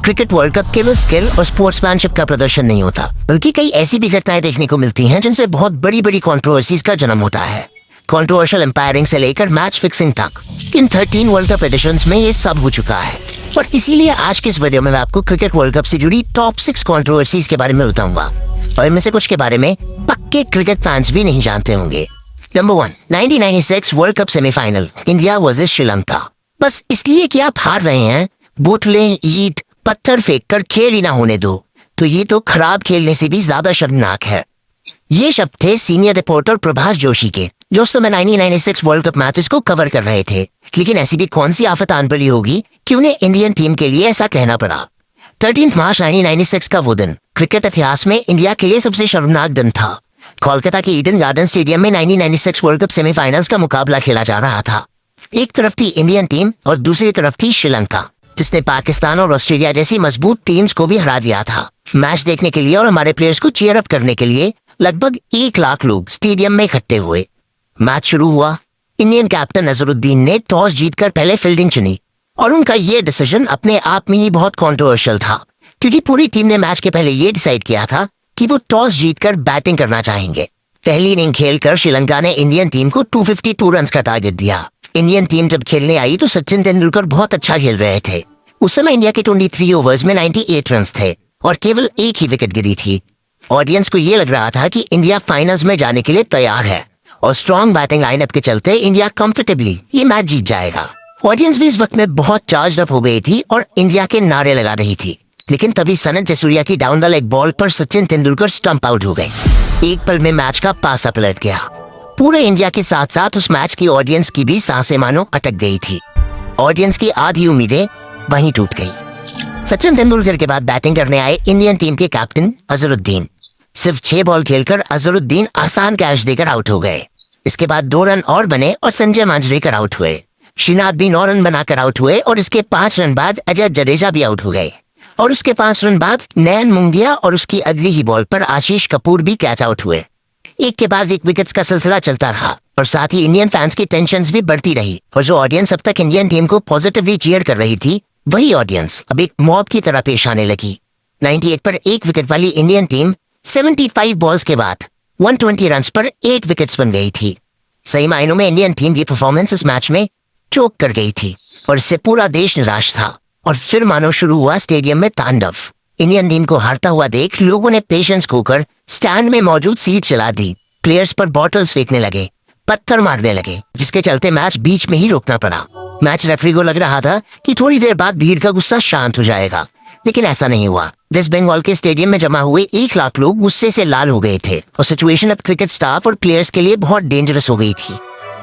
Cricket world cup केवल skill और sportsmanship का प्रदर्शन नहीं होता, बल्कि कई ऐसी भी घटनाएं देखने को मिलती हैं जिनसे बहुत बड़ी बड़ी कंट्रोवर्सीज का जन्म होता है। कंट्रोवर्शियल एम्पायरिंग से लेकर मैच फिक्सिंग तक इन 13 वर्ल्ड कप एडिशंस में ये सब हो चुका है। और इसीलिए आज के इस वीडियो में मैं आपको क्रिकेट वर्ल्ड कप से जुड़ी टॉप 6 कंट्रोवर्सीज के बारे में बताऊंगा, और इनमें से कुछ के बारे में पक्के क्रिकेट फैंस भी नहीं जानते होंगे। Number 1, 1996 world cup semifinal, India versus Sri Lanka. बस इसलिए कि आप हार रहे हैं, बोतलें, ईंट, पत्थर फेंक कर खेल ही ना होने दो, तो ये तो खराब खेलने से भी ज्यादा शर्मनाक है। ये शब्द थे सीनियर रिपोर्टर प्रभास जोशी के, जो उस समय 1996 वर्ल्ड कप मैचेस को कवर कर रहे थे। लेकिन ऐसी भी कौन सी आफत आन पड़ी होगी कि उन्हें इंडियन टीम के लिए ऐसा कहना पड़ा। 13 मार्च 1996 का वो दिन क्रिकेट इतिहास में इंडिया के लिए सबसे शर्मनाक दिन था। कोलकाता के ईडन गार्डन स्टेडियम में 1996 वर्ल्ड कप सेमीफाइनल्स का मुकाबला खेला जा रहा था। एक तरफ थी इंडियन टीम और दूसरी तरफ थी श्रीलंका, जिसने पाकिस्तान और ऑस्ट्रेलिया जैसी मजबूत टीम्स को भी हरा दिया था। मैच देखने के लिए और हमारे प्लेयर्स को चीयर अप करने के लिए लगभग 1 लाख लोग स्टेडियम में इकट्ठे हुए। मैच शुरू हुआ। इंडियन कैप्टन अजहरुद्दीन ने टॉस जीतकर पहले फील्डिंग चुनी, और उनका ये डिसीजन अपने आप में ही बहुत कंट्रोवर्शियल था, क्योंकि पूरी टीम ने मैच के पहले ये डिसाइड किया था कि वो टॉस जीतकर बैटिंग करना चाहेंगे। पहली इनिंग खेलकर श्रीलंका ने इंडियन टीम को 252 रन का टारगेट दिया। इंडियन टीम जब खेलने आई तो सचिन तेंदुलकर बहुत अच्छा खेल रहे थे। उस समय इंडिया के 23 ओवर्स में 98 रन थे और केवल एक ही विकेट गिरी थी। ऑडियंस को ये लग रहा था कि इंडिया फाइनल्स में जाने के लिए तैयार है, और स्ट्रॉन्ग बैटिंग लाइनअप के चलते इंडिया कंफर्टेबली ये मैच जीत जाएगा। ऑडियंस भी इस वक्त में बहुत चार्ज अप हो गई थी और इंडिया के नारे लगा रही थी। लेकिन तभी सनत जयसूर्या की डाउन द लेग बॉल पर सचिन तेंदुलकर स्टंप आउट हो गए। एक पल में मैच का पासा पलट गया। पूरे इंडिया के साथ साथ उस मैच की ऑडियंस की भी सांसें मानो अटक गई थी। ऑडियंस की आधी उम्मीदें वहीं टूट गई। सचिन तेंदुलकर के बाद बैटिंग करने आए इंडियन टीम के कैप्टन अजहरुद्दीन। सिर्फ 6 बॉल खेलकर अजहरुद्दीन आसान कैच देकर आउट हो गए। इसके बाद 2 रन और बने और संजय मांजरेकर आउट हुए। श्रीनाथ भी 9 रन बनाकर आउट हुए, और इसके 5 रन बाद अजय जडेजा भी आउट हो गए, और उसके 5 रन बाद नयन मुंगिया और उसकी अगली ही बॉल पर आशीष कपूर भी कैच आउट हुए। एक के बाद एक विकेट्स का सिलसिला चलता रहा, और साथ ही इंडियन फैंस की टेंशन्स भी बढ़ती रही। और जो ऑडियंस अब तक इंडियन टीम को पॉजिटिवली चीयर कर रही थी, वही ऑडियंस अब एक मॉब की तरह पेश आने लगी। 98 पर 1 विकेट वाली इंडियन टीम 75 बॉल्स के बाद 120 रन पर 8 विकेट्स बन गई थी। सही मायनों में इंडियन टीम की परफॉर्मेंस इस मैच में चोक कर गई थी, और इससे पूरा देश निराश था। और फिर मानो शुरू हुआ स्टेडियम में तांडव। इंडियन टीम को हारता हुआ देख लोगों ने पेशेंस खोकर स्टैंड में मौजूद सीट चला दी, प्लेयर्स पर बॉटल्स फेंकने लगे, पत्थर मारने लगे, जिसके चलते मैच बीच में ही रोकना पड़ा। मैच रेफरी को लग रहा था कि थोड़ी देर बाद भीड़ का गुस्सा शांत हो जाएगा, लेकिन ऐसा नहीं हुआ। वेस्ट बंगाल के स्टेडियम में जमा हुए 1 लाख लोग गुस्से से लाल हो गए थे, और सिचुएशन अब क्रिकेट स्टाफ और प्लेयर्स के लिए बहुत डेंजरस हो गई थी।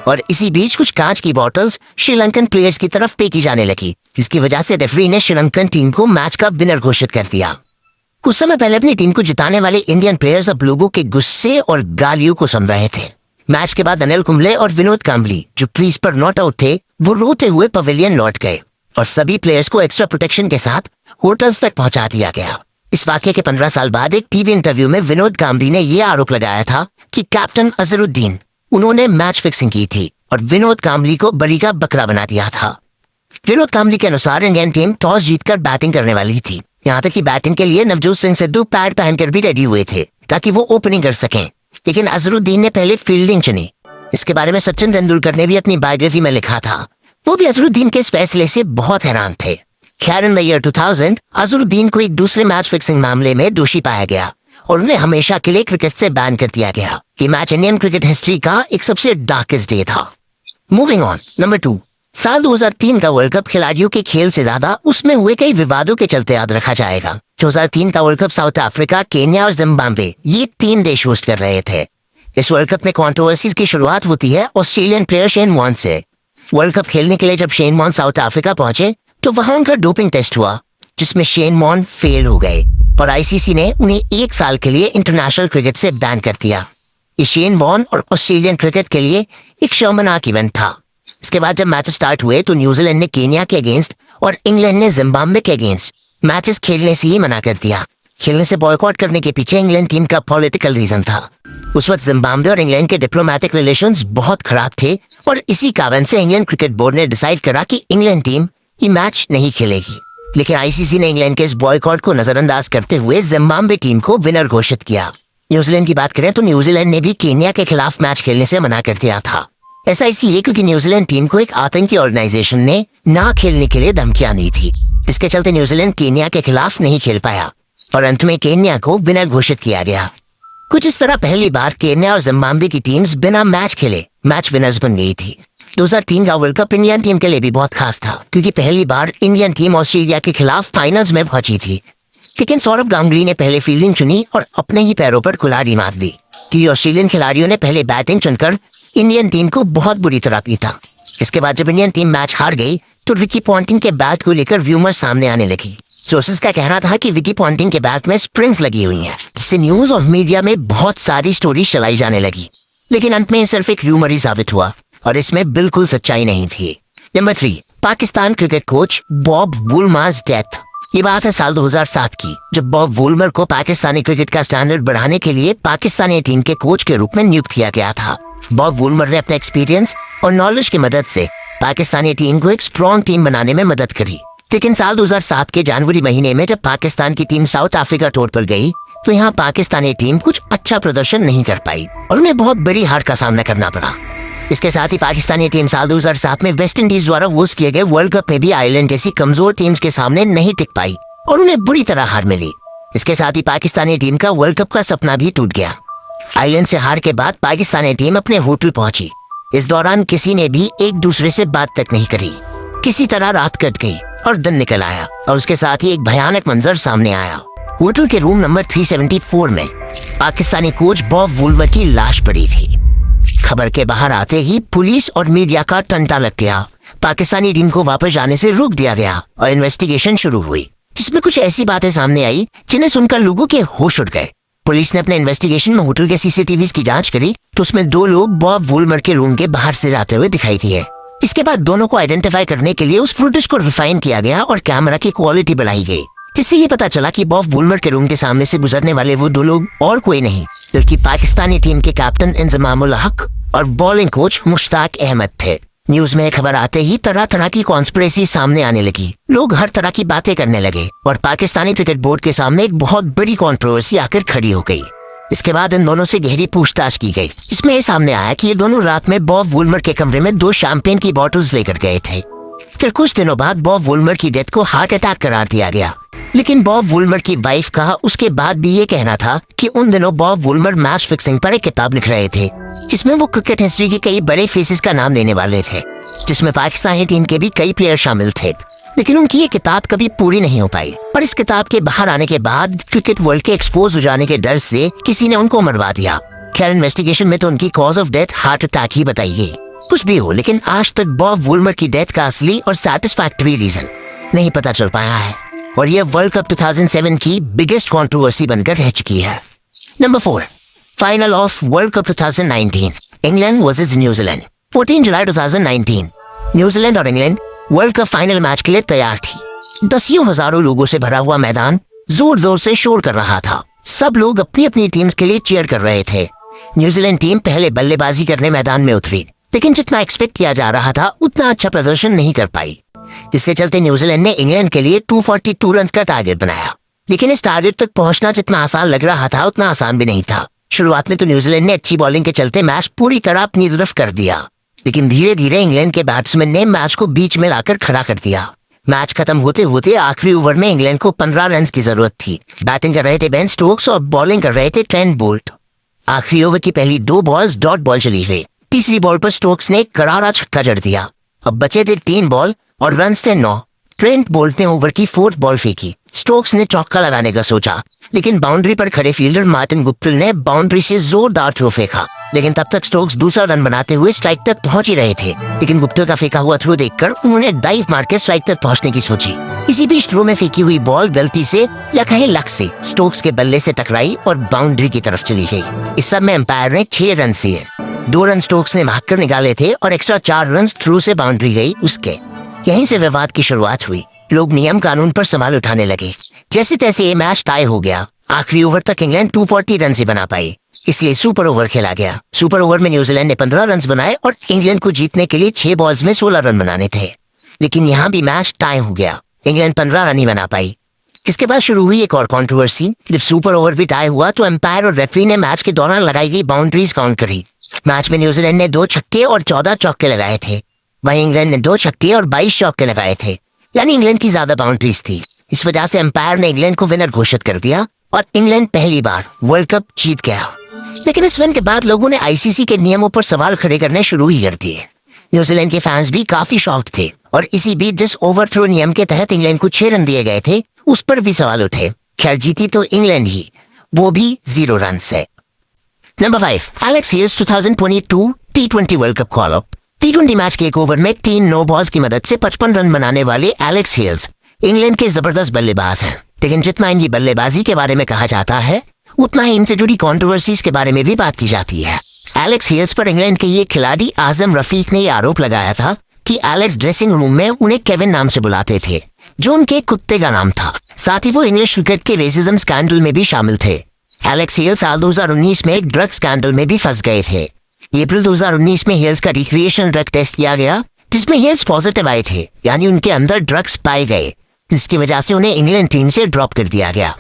और इसी बीच कुछ कांच की बॉटल्स श्रीलंकन प्लेयर्स की तरफ फेंकी जाने लगी, जिसकी वजह से रेफरी ने श्रीलंकन टीम को मैच का विनर घोषित कर दिया। कुछ समय पहले अपनी टीम को जिताने वाले इंडियन प्लेयर्स अब लोगों के गुस्से और गालियों को सुन रहे थे। मैच के बाद अनिल कुंबले और विनोद कांबली, जो क्रीज पर नॉट आउट थे, वो रोते हुए पवेलियन लौट गए, और सभी प्लेयर्स को एक्स्ट्रा प्रोटेक्शन के साथ होटल्स तक पहुंचा दिया गया। इस वाकये के 15 साल बाद एक टीवी इंटरव्यू में विनोद कांबली ने यह आरोप लगाया था कि कैप्टन अजहरुद्दीन उन्होंने मैच फिक्सिंग की थी और विनोद कांबली को बलि का बकरा बना दिया था। विनोद कांबली के अनुसार इंडियन टीम टॉस जीतकर बैटिंग करने वाली थी। यहाँ तक कि बैटिंग के लिए नवजोत सिंह सिद्धू पैड पहनकर भी रेडी हुए थे ताकि वो ओपनिंग कर सकें, लेकिन अजहरुद्दीन ने पहले फील्डिंग चुनी। इसके बारे में सचिन तेंदुलकर ने भी अपनी बायोग्राफी में लिखा था। वो भी अजहरुद्दीन के इस फैसले से बहुत हैरान थे। खैर, इन द ईयर 2000 अजहरुद्दीन को एक दूसरे मैच फिक्सिंग मामले में दोषी पाया गया, और उन्हें हमेशा के लिए क्रिकेट से बैन कर दिया गया। ये मैच इंडियन क्रिकेट हिस्ट्री का एक सबसे डार्केस्ट डे था। मूविंग ऑन, नंबर 2, साल 2003 का वर्ल्ड कप खिलाड़ियों के खेल से ज्यादा उसमें हुए कई विवादों के चलते याद रखा जाएगा। 2003 का world cup south Africa, Kenya और जिम्बाब्वे, ये 3 देश होस्ट कर रहे थे। इस वर्ल्ड कप में कंट्रोवर्सीज की शुरुआत होती है ऑस्ट्रेलियन प्लेयर शेन वॉर्न से। वर्ल्ड कप खेलने के लिए जब शेन वॉर्न साउथ अफ्रीका पहुंचे तो वहां उनका डोपिंग टेस्ट हुआ, जिसमें शेन वॉर्न फेल हो गए, और आईसीसी ने उन्हें 1 साल के लिए इंटरनेशनल क्रिकेट से बैन कर दिया। ये शेन वॉर्न और ऑस्ट्रेलियन क्रिकेट के लिए एक शर्मनाक इवेंट था। इसके बाद जब मैच स्टार्ट हुए तो न्यूजीलैंड ने केन्या के अगेंस्ट और इंग्लैंड ने जिम्बाब्वे के अगेंस्ट मैचेस खेलने से ही मना कर दिया। खेलने से बॉयकॉट करने के पीछे इंग्लैंड टीम का पॉलिटिकल रीजन था। उस वक्त जिम्बाब्वे और इंग्लैंड के डिप्लोमेटिक रिलेशंस बहुत खराब थे, और इसी कारण से इंडियन क्रिकेट बोर्ड ने डिसाइड करा कि इंग्लैंड टीम ये मैच नहीं खेलेगी। लेकिन आईसीसी ने इंग्लैंड के इस बॉयकॉट को नजरअंदाज करते हुए जिम्बाब्वे टीम को विनर घोषित किया। न्यूजीलैंड की बात करें तो न्यूजीलैंड ने भी केन्या के खिलाफ मैच खेलने से मना कर दिया था। ऐसा इसलिए क्योंकि न्यूजीलैंड टीम को एक आतंकी ऑर्गेनाइजेशन ने ना खेलने के लिए धमकियां दी थी। इसके चलते न्यूजीलैंड केन्या के खिलाफ नहीं खेल पाया और अंत में केन्या को विनर घोषित किया गया। कुछ इस तरह पहली बार केन्या और जिम्बाब्वे की टीम्स बिना मैच खेले मैच विनर्स बन गई थी। 2003 का वर्ल्ड कप इंडियन टीम के लिए भी बहुत खास था क्योंकि पहली बार इंडियन टीम ऑस्ट्रेलिया के खिलाफ फाइनल्स में पहुंची थी। लेकिन सौरभ गांगुली ने पहले फील्डिंग चुनी और अपने ही पैरों पर कुल्हाड़ी मार दी कि ऑस्ट्रेलियन खिलाड़ियों ने पहले बैटिंग चुनकर इंडियन टीम को बहुत बुरी तरह पीटा। इसके बाद जब इंडियन टीम मैच हार गई तो विकी पॉन्टिंग के बैट को लेकर व्यूमर सामने आने लगी। सोर्सेस का कहना था कि विकी पॉन्टिंग के बैट में स्प्रिंग्स लगी हुई हैं, जिससे न्यूज और मीडिया में बहुत सारी स्टोरी चलाई जाने लगी। लेकिन अंत में सिर्फ एक रूमर ही साबित हुआ और इसमें बिल्कुल सच्चाई नहीं थी। Number 3, Pakistan cricket coach Bob Woolmer's death. ये बात है साल 2007 की, जब बॉब वुलमर को पाकिस्तानी क्रिकेट का स्टैंडर्ड बढ़ाने के लिए पाकिस्तानी टीम के कोच के रूप में नियुक्त किया गया था। बॉब वुलमर ने अपने एक्सपीरियंस और नॉलेज की मदद से पाकिस्तानी टीम को एक स्ट्रॉन्ग टीम बनाने में मदद करी। लेकिन साल 2007 के जनवरी महीने में जब पाकिस्तान की टीम साउथ अफ्रीका टूर पर गई तो यहाँ पाकिस्तानी टीम कुछ अच्छा प्रदर्शन नहीं कर पाई और उन्हें बहुत बड़ी हार का सामना करना पड़ा। इसके साथ ही पाकिस्तानी टीम साल 2007 में वेस्ट इंडीज द्वारा होस्ट किए गए वर्ल्ड कप में भी आयरलैंड जैसी कमजोर टीम्स के सामने नहीं टिक पाई और उन्हें बुरी तरह हार मिली। इसके साथ ही पाकिस्तानी टीम का वर्ल्ड कप का सपना भी टूट गया। आयरलैंड से हार के बाद पाकिस्तानी टीम अपने होटल पहुंची। इस दौरान किसी ने भी एक दूसरे से बात तक नहीं करी। किसी तरह रात कट गई और दिन निकल आया और उसके साथ ही एक भयानक मंजर सामने आया। होटल के रूम नंबर 374 में पाकिस्तानी कोच बॉब वुलमर की लाश पड़ी थी। खबर के बाहर आते ही पुलिस और मीडिया का टंटा लग गया। पाकिस्तानी टीम को वापस जाने से रोक दिया गया और इन्वेस्टिगेशन शुरू हुई, जिसमें कुछ ऐसी बातें सामने आई जिन्हें सुनकर लोगों के होश उड़ गए। पुलिस ने अपने इन्वेस्टिगेशन में होटल के सीसीटीवी की जांच करी तो उसमें 2 लोग बॉब वुलमर के रूम के बाहर से जाते हुए दिखाई दिए। इसके बाद दोनों को आइडेंटिफाई करने के लिए उस फुटेज को रिफाइन किया गया और कैमरा की क्वालिटी बढ़ाई गई, जिससे ये पता चला कि बॉब वुलमर के रूम के सामने से गुजरने वाले वो 2 लोग और कोई नहीं बल्कि पाकिस्तानी टीम के कैप्टन इंजमाम उल हक और बॉलिंग कोच मुश्ताक अहमद थे। न्यूज में खबर आते ही तरह तरह की कॉन्स्पिरेसी सामने आने लगी। लोग हर तरह की बातें करने लगे और पाकिस्तानी क्रिकेट बोर्ड के सामने एक बहुत बड़ी कंट्रोवर्सी आकर खड़ी हो गई। इसके बाद इन दोनों से गहरी पूछताछ की गई, जिसमें ये सामने आया कि ये दोनों रात में बॉब वुलमर के कमरे में 2 शैंपेन की बॉटल्स लेकर गए थे। फिर कुछ दिनों बाद बॉब वुलमर की डेथ को हार्ट अटैक करार दिया गया। लेकिन बॉब वुलमर की वाइफ का उसके बाद भी ये कहना था कि उन दिनों बॉब वुलमर मैच फिक्सिंग पर एक किताब लिख रहे थे, जिसमें वो क्रिकेट हिस्ट्री के कई बड़े फेसेस का नाम लेने वाले थे, जिसमें पाकिस्तानी टीम के भी कई प्लेयर शामिल थे। लेकिन उनकी ये किताब कभी पूरी नहीं हो पाई और इस किताब के बाहर आने के बाद क्रिकेट वर्ल्ड के एक्सपोज हो जाने के डर से किसी ने उनको मरवा दिया। खैर, इन्वेस्टिगेशन में तो उनकी cause of death heart attack ही बताई गई। कुछ भी हो, लेकिन आज तक बॉब वुलमर की डेथ का असली और सैटिस्फैक्टरी रीजन नहीं पता चल पाया है और यह वर्ल्ड कप 2007 की बिगेस्ट कंट्रोवर्सी बनकर रह चुकी है। Number 4, final of world cup 2019, England versus New Zealand. 14 जुलाई 2019 न्यूजीलैंड और England world cup final match के लिए तैयार थी। दसियों हजारों लोगों से भरा हुआ मैदान जोर जोर से शोर कर रहा था। सब लोग अपनी अपनी टीम्स के लिए चीयर कर रहे थे। न्यूजीलैंड टीम पहले बल्लेबाजी करने मैदान में उतरी, लेकिन जितना एक्सपेक्ट किया जा रहा था उतना अच्छा प्रदर्शन नहीं कर पाई, जिसके चलते न्यूजीलैंड ने इंग्लैंड के लिए 242 रन का टारगेट बनाया। लेकिन इस टारगेट तक पहुंचना जितना आसान लग रहा था उतना आसान भी नहीं था। शुरुआत में तो न्यूजीलैंड ने अच्छी बॉलिंग के चलते मैच पूरी तरह अपनी तरफ कर दिया, लेकिन धीरे धीरे इंग्लैंड के बैट्समैन ने मैच को बीच में लाकर खड़ा कर दिया। मैच खत्म होते होते आखिरी ओवर में इंग्लैंड को 15 रन की जरूरत थी। बैटिंग कर रहे थे बेन स्टोक्स और बॉलिंग कर रहे थे ट्रेंट बोल्ट। आखिरी ओवर की पहली 2 बॉल्स डॉट बॉल चली गई। तीसरी बॉल पर स्टोक्स ने करारा छक्का जड़ दिया। अब बचे थे 3 बॉल और रन थे 9। ट्रेंट बोल्ट ने ओवर की 4th बॉल फेंकी। स्टोक्स ने चौका लगाने का सोचा, लेकिन बाउंड्री पर खड़े फील्डर मार्टिन गुप्टिल ने बाउंड्री से जोरदार थ्रो फेंका। लेकिन तब तक स्टोक्स दूसरा रन बनाते हुए स्ट्राइक तक पहुंच ही रहे थे। लेकिन गुप्टिल का फेंका हुआ थ्रो देखकर उन्होंने डाइव मार के स्ट्राइक तक पहुंचने की सोची। इसी बीच थ्रो में फेंकी हुई बॉल गलती से या कहीं लक से स्टोक्स के बल्ले से टकराई और बाउंड्री की तरफ चली गई। इस सब में एम्पायर ने 6 रन दिए। 2 रन स्टोक्स ने भागकर निकाले थे और एक्स्ट्रा 4 रन थ्रू से बाउंड्री गई उसके। यहीं से विवाद की शुरुआत हुई। लोग नियम कानून पर सवाल उठाने लगे। जैसे तैसे ये मैच टाई हो गया। आखिरी ओवर तक इंग्लैंड 240 रन से बना पाई, इसलिए सुपर ओवर खेला गया। सुपर ओवर में न्यूजीलैंड ने 15 रन बनाए और इंग्लैंड को जीतने के लिए 6 बॉल्स में 16 रन बनाने थे। लेकिन यहाँ भी मैच टाई हो गया। इंग्लैंड 15 रन ही बना पाई। इसके बाद शुरू हुई एक और कंट्रोवर्सी। जब सुपर ओवर भी टाई हुआ तो एम्पायर और रेफरी ने मैच के दौरान लगाई गई बाउंड्रीज काउंट करी। मैच में न्यूजीलैंड ने 2 छक्के और 14 चौके लगाए थे, वहीं इंग्लैंड ने 2 छक्के और 22 चौके लगाए थे, यानी इंग्लैंड की ज्यादा बाउंड्रीज थी। इस वजह से एम्पायर ने इंग्लैंड को विनर घोषित कर दिया और इंग्लैंड पहली बार वर्ल्ड कप जीत गया। लेकिन इस विन के बाद लोगों ने आईसीसी के नियमों पर सवाल खड़े करने शुरू ही कर दिए। न्यूजीलैंड के फैंस भी काफी शॉक्ड थे और इसी बीच जिस ओवरथ्रो नियम के तहत इंग्लैंड को 6 रन दिए गए थे उस पर भी सवाल उठे। खैर जीती तो इंग्लैंड ही, वो भी 0 रन से। Number 5, Alex Hales 2022 T20 world cup call up. T20 match के एक ओवर में 3 नो बॉल्स की मदद से 55 रन बनाने वाले एलेक्स हेल्स इंग्लैंड के जबरदस्त बल्लेबाज हैं। लेकिन जितना इनकी बल्लेबाजी के बारे में कहा जाता है उतना ही इनसे जुड़ी कॉन्ट्रोवर्सीज के बारे में भी बात की जाती है। एलेक्स हेल्स पर इंग्लैंड के ये खिलाड़ी आजम रफीक ने ये आरोप लगाया था कि एलेक्स ड्रेसिंग रूम में उन्हें केविन नाम से बुलाते थे, जो उनके कुत्ते का नाम था। साथ ही वो इंग्लिश क्रिकेट के रेसिज्म स्कैंडल में भी शामिल थे। एलेक्स हेल्स साल 2019 में एक ड्रग स्कैंडल में भी फंस गए थे। अप्रैल 2019 में हेल्स का रिक्रिएशनल ड्रग टेस्ट किया गया, जिसमें हेल्स पॉजिटिव आए थे, यानी उनके अंदर ड्रग्स पाए गए, जिसकी वजह से उन्हें इंग्लैंड टीम से ड्रॉप कर दिया गया।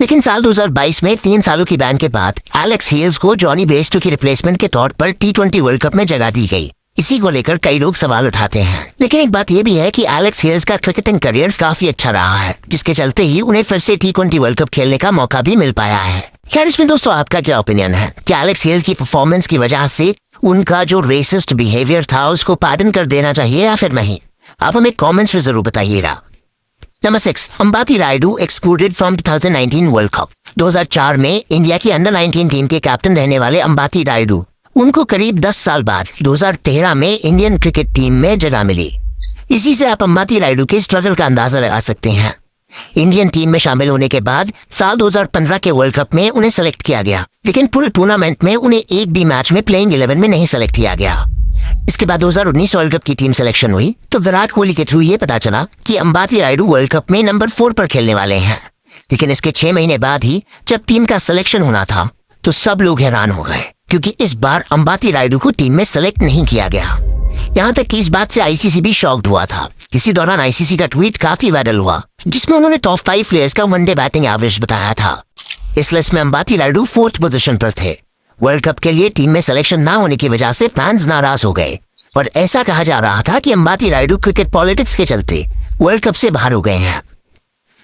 लेकिन साल 2022 में 3 सालों की बैन के बाद एलेक्स हेल्स को जॉनी बेस्टो की रिप्लेसमेंट के तौर पर T20 वर्ल्ड कप में जगह दी गई। इसी को लेकर कई लोग सवाल उठाते हैं। लेकिन एक बात यह भी है कि एलेक्स हेल्स का क्रिकेटिंग करियर काफी अच्छा रहा है, जिसके चलते ही उन्हें फिर से T20 वर्ल्ड कप खेलने का मौका भी मिल पाया है। खैर इसमें दोस्तों आपका क्या ओपिनियन है? क्या एलेक्स हेल्स की परफॉर्मेंस की वजह से उनका जो रेसिस्ट बिहेवियर था उसको पार्डन कर देना चाहिए या फिर नहीं? आप हमें कॉमेंट्स में जरूर बताइएगा। Number 6, Ambati Rayudu excluded from 2019 world cup. 2004 में इंडिया की अंडर 19 टीम के कैप्टन रहने वाले अंबाती रायडू, उनको करीब 10 साल बाद 2013 में इंडियन क्रिकेट टीम में जगह मिली। इसी से आप अंबाती रायडू के स्ट्रगल का अंदाजा लगा सकते हैं। इंडियन टीम में शामिल होने के बाद साल 2015 के वर्ल्ड कप में उन्हें सेलेक्ट किया गया, लेकिन पूरे टूर्नामेंट में उन्हें एक भी मैच में प्लेइंग 11 में नहीं सेलेक्ट किया गया। इसके बाद 2019 वर्ल्ड कप की टीम सिलेक्शन हुई तो विराट कोहली के थ्रू ये पता चला कि अंबाती रायडू वर्ल्ड कप में नंबर 4 पर खेलने वाले हैं। लेकिन इसके 6 महीने बाद ही जब टीम का सिलेक्शन होना था तो सब लोग हैरान हो गए, क्योंकि इस बार अंबाती रायडू को टीम में सेलेक्ट नहीं किया गया। यहाँ तक कि इस बात से आईसीसी भी शॉक्ड हुआ था। इसी दौरान आईसीसी का ट्वीट काफी वायरल हुआ, जिसमें उन्होंने टॉप 5 प्लेयर्स का वनडे बैटिंग एवरेज बताया था। इस लिस्ट में अंबाती रायडू 4th पोजीशन पर थे। वर्ल्ड कप के लिए टीम में सिलेक्शन ना होने की वजह से फैंस नाराज हो गए और ऐसा कहा जा रहा था कि अंबाती रायडू क्रिकेट पॉलिटिक्स के चलते वर्ल्ड कप से बाहर हो गए हैं।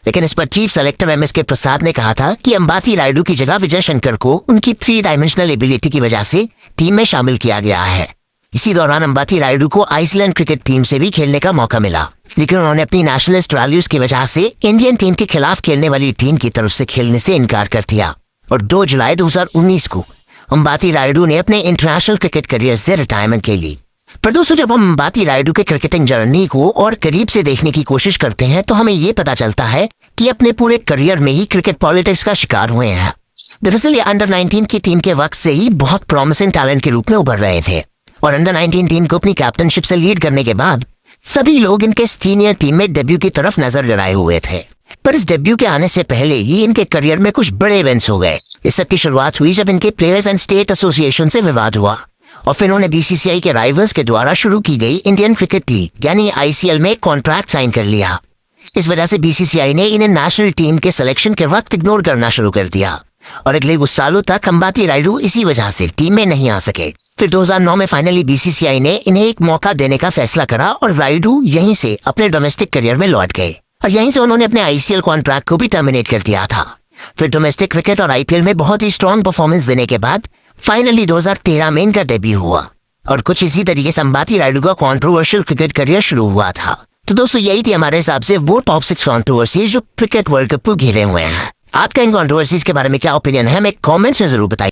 लेकिन इस पर चीफ सेलेक्टर MSK प्रसाद ने कहा था कि अंबाती रायडू की जगह विजय शंकर को उनकी 3 डायमेंशनल एबिलिटी की वजह से टीम में शामिल किया गया है। इसी दौरान अंबाती रायडू को आइसलैंड क्रिकेट टीम से भी खेलने का मौका मिला, लेकिन उन्होंने अपनी नेशनलिस्ट वैल्यूज की वजह से इंडियन टीम के खिलाफ खेलने वाली टीम की तरफ से खेलने से इनकार कर दिया और 2 जुलाई 2019 को अंबाती रायडू ने अपने इंटरनेशनल क्रिकेट करियर से रिटायरमेंट ले ली। पर दोस्तों जब हम अंबाती रायडू के क्रिकेटिंग जर्नी को और करीब से देखने की कोशिश करते हैं तो हमें ये पता चलता है कि अपने पूरे करियर में ही क्रिकेट पॉलिटिक्स का शिकार हुए हैं। दरअसल ये अंडर 19 की टीम के वक्त से ही बहुत प्रॉमिसिंग टैलेंट के रूप में उभर रहे थे और अंडर 19 टीम को अपनी कैप्टनशिप से लीड करने के बाद सभी लोग इनके सीनियर टीम में डेब्यू की तरफ नजर लगाए हुए थे। पर इस डेब्यू के आने से पहले ही इनके करियर में कुछ बड़े इवेंट्स हो गए। इस सब की शुरुआत हुई जब इनके प्लेयर्स एंड स्टेट एसोसिएशन से विवाद हुआ और फिर उन्होंने BCCI के राइवल्स के द्वारा शुरू की गई इंडियन क्रिकेट लीग यानी ICL में कॉन्ट्रैक्ट साइन कर लिया। इस वजह से BCCI ने इन्हें नेशनल टीम के सिलेक्शन के वक्त इग्नोर करना शुरू कर दिया और अगले कुछ सालों तक अंबाती रायडू इसी वजह से टीम में नहीं आ सके। फिर 2009 में फाइनली BCCI ने इन्हें एक मौका देने का फैसला करा और रायडू यहीं से अपने डोमेस्टिक करियर में लौट गए और यहीं से उन्होंने अपने ICL कॉन्ट्रैक्ट को भी टर्मिनेट कर दिया था। फिर डोमेस्टिक क्रिकेट और IPL में बहुत ही स्ट्रॉन्ग परफॉर्मेंस देने के बाद फाइनली 2013 में इनका डेब्यू हुआ और कुछ इसी तरीके से अंबाती रायडू का कंट्रोवर्शियल क्रिकेट करियर शुरू हुआ था। तो दोस्तों यही थी हमारे हिसाब से वो टॉप 6 कंट्रोवर्सीज जो क्रिकेट वर्ल्ड कप को घेरे हुए हैं। आपका इन कंट्रोवर्सीज के बारे में क्या ओपिनियन है हमें कमेंट्स में जरूर बताइए।